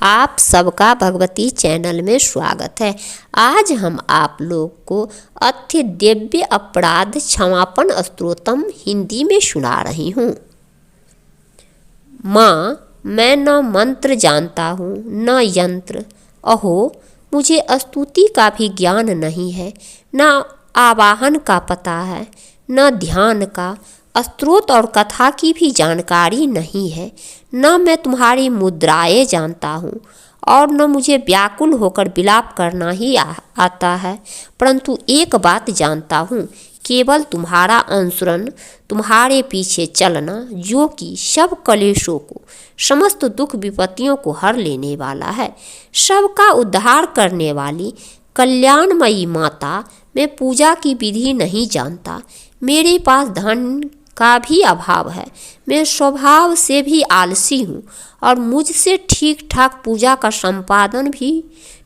आप सबका भगवती चैनल में स्वागत है। आज हम आप लोग को अति दिव्य अपराध क्षमापण स्तोत्रम हिंदी में सुना रही हूँ। माँ, मैं न मंत्र जानता हूँ न यंत्र। अहो, मुझे स्तुति का भी ज्ञान नहीं है, न आवाहन का पता है, न ध्यान का, स्तोत्र और कथा की भी जानकारी नहीं है। न मैं तुम्हारी मुद्राएं जानता हूँ और न मुझे व्याकुल होकर विलाप करना ही आता है, परंतु एक बात जानता हूँ, केवल तुम्हारा अनुसरण, तुम्हारे पीछे चलना, जो कि सब कलेशों को, समस्त दुख विपत्तियों को हर लेने वाला है, सबका उद्धार करने वाली कल्याणमयी माता। मैं पूजा की विधि नहीं जानता, मेरे पास धन का भी अभाव है, मैं स्वभाव से भी आलसी हूँ और मुझसे ठीक ठाक पूजा का संपादन भी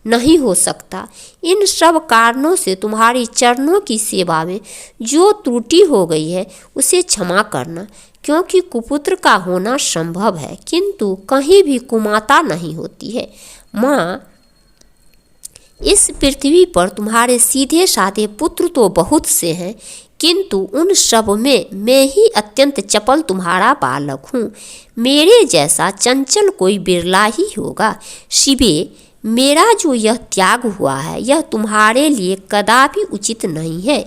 नहीं हो सकता। इन सब कारणों से तुम्हारी चरणों की सेवा में जो त्रुटि हो गई है उसे क्षमा करना, क्योंकि कुपुत्र का होना संभव है किंतु कहीं भी कुमाता नहीं होती है। माँ, इस पृथ्वी पर तुम्हारे सीधे साधे पुत्र तो बहुत से हैं, किंतु उन सब में मैं ही अत्यंत चपल तुम्हारा बालक हूँ। मेरे जैसा चंचल कोई बिरला ही होगा। शिवे, मेरा जो यह त्याग हुआ है यह तुम्हारे लिए कदापि उचित नहीं है,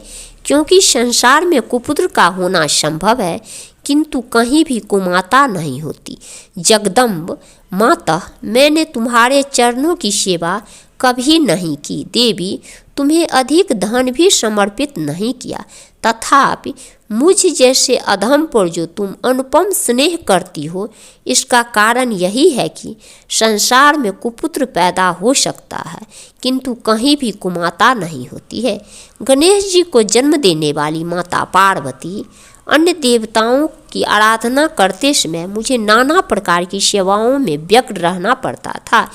क्योंकि संसार में कुपुत्र का होना संभव है किंतु कहीं भी कुमाता नहीं होती। जगदम्ब माता, मैंने तुम्हारे चरणों की सेवा कभी नहीं की। देवी, तुम्हें अधिक धन भी समर्पित नहीं किया, तथापि मुझ जैसे अधम पर जो तुम अनुपम स्नेह करती हो, इसका कारण यही है कि संसार में कुपुत्र पैदा हो सकता है किंतु कहीं भी कुमाता नहीं होती है। गणेश जी को जन्म देने वाली माता पार्वती, अन्य देवताओं की आराधना करते समय मुझे नाना प्रकार की सेवाओं में व्यग्र रहना पड़ता था,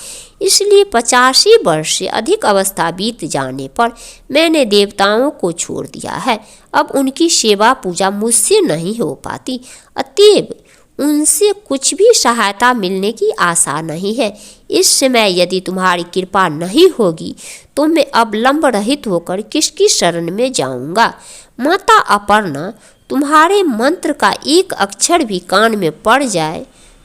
इसलिए 85 वर्ष से अधिक अवस्था बीत जाने पर मैंने देवताओं को छोड़ दिया है। अब उनकी सेवा पूजा मुझसे नहीं हो पाती, अतएव उनसे कुछ भी सहायता मिलने की आशा नहीं है। इस समय यदि तुम्हारी कृपा नहीं होगी तो मैं अवलंब रहित होकर किसकी शरण में जाऊंगा। माता अपर्णा, तुम्हारे मंत्र का एक अक्षर भी कान में पड़ जाए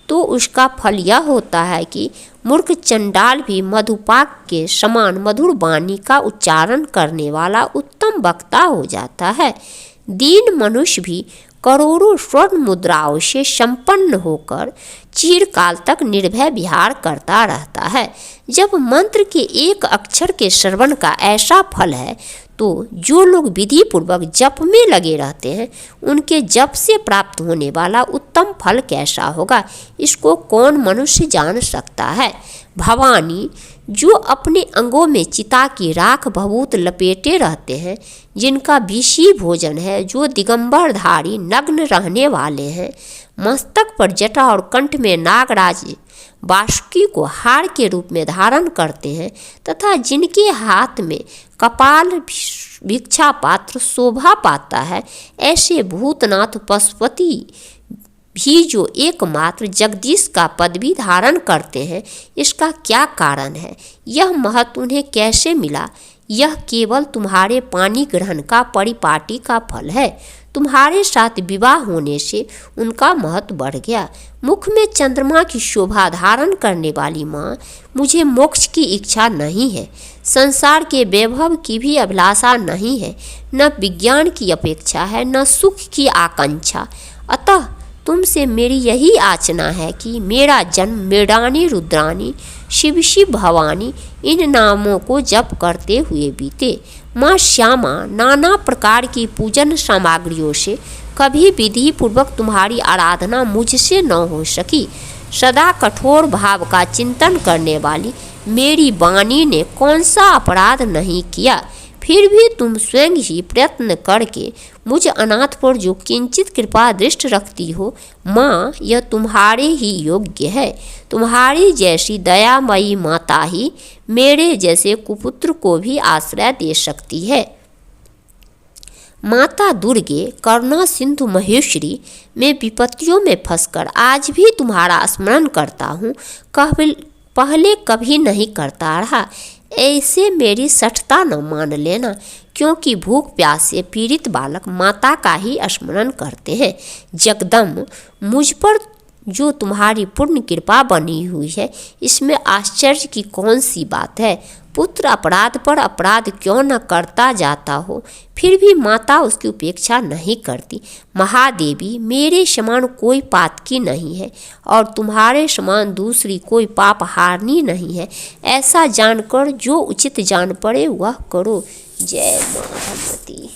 तो उसका फल यह होता है कि मूर्ख चंडाल भी मधुपाक के समान मधुर वाणी का उच्चारण करने वाला उत्तम वक्ता हो जाता है। दीन मनुष्य भी करोड़ों स्वर्ण मुद्राओं से संपन्न होकर चिरकाल तक निर्भय विहार करता रहता है। जब मंत्र के एक अक्षर के श्रवण का ऐसा फल है तो जो लोग विधि पूर्वक जप में लगे रहते हैं उनके जप से प्राप्त होने वाला उत्तम फल कैसा होगा, इसको कौन मनुष्य जान सकता है। भवानी, जो अपने अंगों में चिता की राख भभूत लपेटे रहते हैं, जिनका विषी भोजन है, जो दिगंबरधारी नग्न रहने वाले हैं, मस्तक पर जटा और कंठ में नागराज बासुकी को हार के रूप में धारण करते हैं तथा जिनके हाथ में कपाल भिक्षा पात्र शोभा पाता है, ऐसे भूतनाथ पशुपति भी जो एकमात्र जगदीश का पद भी धारण करते हैं, इसका क्या कारण है? यह महत्व उन्हें कैसे मिला? यह केवल तुम्हारे पानी ग्रहण का परिपाटी का फल है। तुम्हारे साथ विवाह होने से उनका महत्व बढ़ गया। मुख में चंद्रमा की शोभा धारण करने वाली माँ, मुझे मोक्ष की इच्छा नहीं है, संसार के वैभव की भी अभिलाषा नहीं है, न विज्ञान की अपेक्षा है, न सुख की आकांक्षा। अतः तुमसे मेरी यही याचना है कि मेरा जन्म मृडानी रुद्रानी शिव शिव भवानी इन नामों को जप करते हुए बीते। माँ श्यामा, नाना प्रकार की पूजन सामग्रियों से कभी विधि पूर्वक तुम्हारी आराधना मुझसे न हो सकी। सदा कठोर भाव का चिंतन करने वाली मेरी वाणी ने कौन सा अपराध नहीं किया, फिर भी तुम स्वयं ही प्रयत्न करके मुझ अनाथ पर जो किंचित कृपा दृष्टि रखती हो, माँ, यह तुम्हारे ही योग्य है। तुम्हारी जैसी दयामयी माता ही मेरे जैसे कुपुत्र को भी आश्रय दे सकती है। माता दुर्गे, करुणा सिंधु महेश्वरी, मैं विपत्तियों में फंसकर आज भी तुम्हारा स्मरण करता हूँ। पहले कभी नहीं करता रहा। ऐसे मेरी सठता न मान लेना, क्योंकि भूख प्यास से पीड़ित बालक माता का ही स्मरण करते हैं। जगदम्ब, मुझ पर जो तुम्हारी पूर्ण कृपा बनी हुई है, इसमें आश्चर्य की कौन सी बात है। पुत्र अपराध पर अपराध क्यों न करता जाता हो, फिर भी माता उसकी उपेक्षा नहीं करती। महादेवी, मेरे समान कोई पातकी नहीं है और तुम्हारे समान दूसरी कोई पाप हारनी नहीं है। ऐसा जानकर जो उचित जान पड़े वह करो। जय मां भगवती।